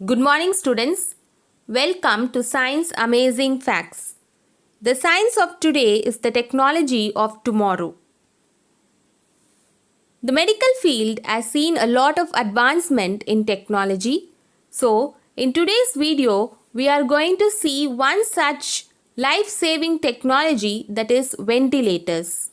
Good morning, students. Welcome to Science Amazing Facts. The science of today is the technology of tomorrow. The medical field has seen a lot of advancement in technology. So, in today's video, we are going to see one such life-saving technology, that is ventilators.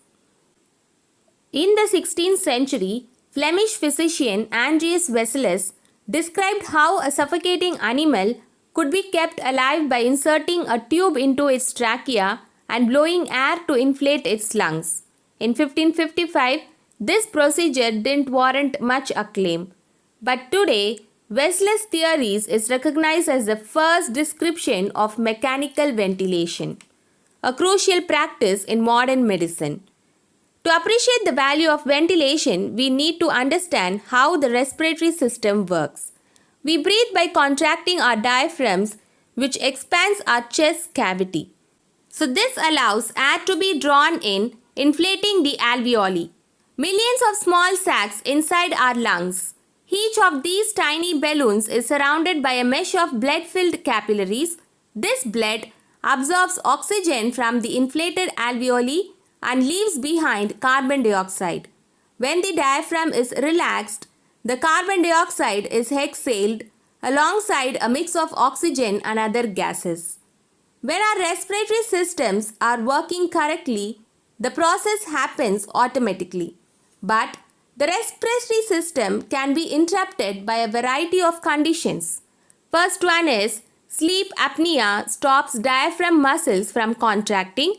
In the 16th century, Flemish physician Andreas Vesalius described how a suffocating animal could be kept alive by inserting a tube into its trachea and blowing air to inflate its lungs. In 1555, this procedure didn't warrant much acclaim. But today, Vesalius' theories is recognized as the first description of mechanical ventilation, a crucial practice in modern medicine. To appreciate the value of ventilation, we need to understand how the respiratory system works. We breathe by contracting our diaphragms, which expands our chest cavity. So this allows air to be drawn in, inflating the alveoli. Millions of small sacs inside our lungs. Each of these tiny balloons is surrounded by a mesh of blood-filled capillaries. This blood absorbs oxygen from the inflated alveoli and leaves behind carbon dioxide. When the diaphragm is relaxed, the carbon dioxide is exhaled alongside a mix of oxygen and other gases. When our respiratory systems are working correctly, the process happens automatically. But the respiratory system can be interrupted by a variety of conditions. First one is sleep apnea stops diaphragm muscles from contracting,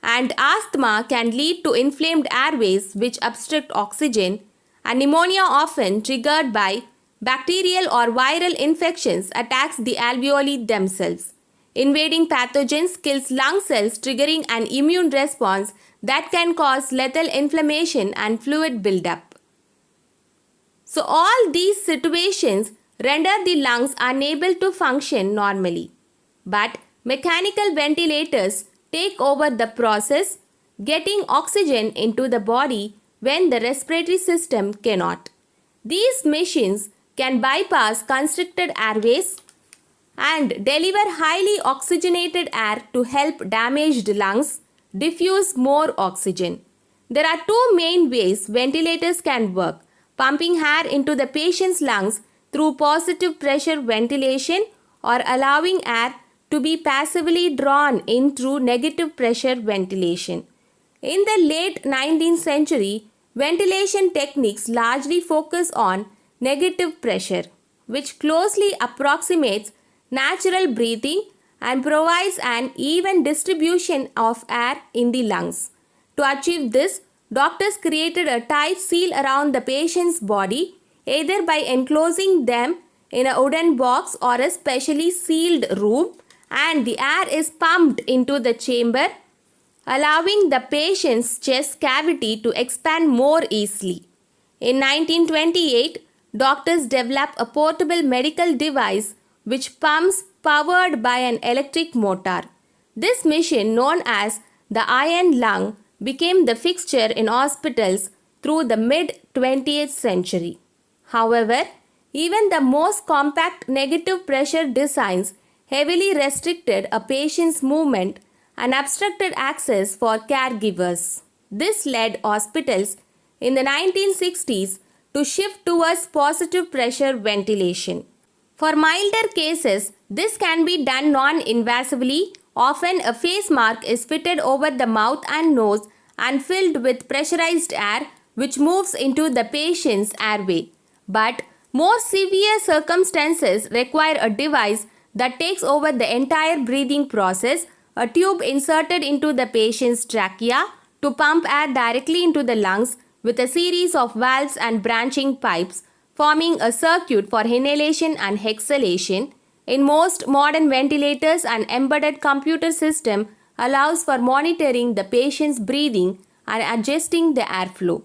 and asthma can lead to inflamed airways which obstruct oxygen, and pneumonia, often triggered by bacterial or viral infections, attacks the alveoli themselves. Invading pathogens kills lung cells, triggering an immune response that can cause lethal inflammation and fluid buildup. So all these situations render the lungs unable to function normally. But mechanical ventilators take over the process, getting oxygen into the body when the respiratory system cannot. These machines can bypass constricted airways and deliver highly oxygenated air to help damaged lungs diffuse more oxygen. There are two main ways ventilators can work: pumping air into the patient's lungs through positive pressure ventilation, or allowing air to be passively drawn in through negative pressure ventilation. In the late 19th century, ventilation techniques largely focus on negative pressure, which closely approximates natural breathing and provides an even distribution of air in the lungs. To achieve this, doctors created a tight seal around the patient's body, either by enclosing them in a wooden box or a specially sealed room, and the air is pumped into the chamber, allowing the patient's chest cavity to expand more easily. In 1928, doctors developed a portable medical device which pumps powered by an electric motor. This machine, known as the iron lung, became the fixture in hospitals through the mid-20th century. However, even the most compact negative pressure designs heavily restricted a patient's movement and obstructed access for caregivers. This led hospitals in the 1960s to shift towards positive pressure ventilation. For milder cases, this can be done non-invasively. Often a face mask is fitted over the mouth and nose and filled with pressurized air, which moves into the patient's airway. But more severe circumstances require a device that takes over the entire breathing process, a tube inserted into the patient's trachea to pump air directly into the lungs with a series of valves and branching pipes, forming a circuit for inhalation and exhalation. In most modern ventilators, an embedded computer system allows for monitoring the patient's breathing and adjusting the airflow.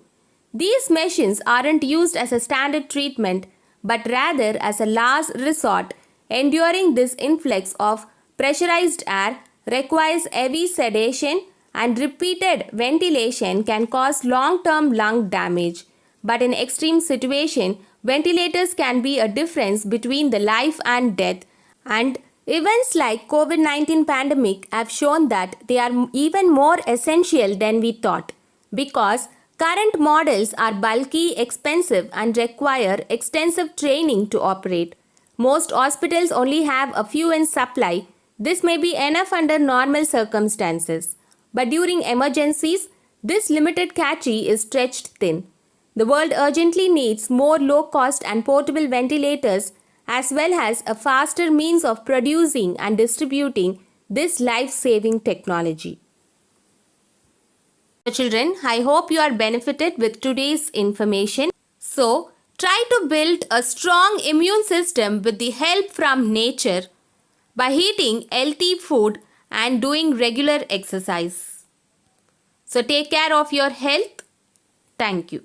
These machines aren't used as a standard treatment, but rather as a last resort. Enduring this influx of pressurized air requires heavy sedation, and repeated ventilation can cause long-term lung damage. But in extreme situation, ventilators can be a difference between the life and death, and events like COVID-19 pandemic have shown that they are even more essential than we thought, because current models are bulky, expensive, and require extensive training to operate. Most hospitals only have a few in supply. This may be enough under normal circumstances, but during emergencies, this limited catchy is stretched thin. The world urgently needs more low-cost and portable ventilators, as well as a faster means of producing and distributing this life-saving technology. So children, I hope you are benefited with today's information. So, try to build a strong immune system with the help from nature by eating healthy food and doing regular exercise. So, take care of your health. Thank you.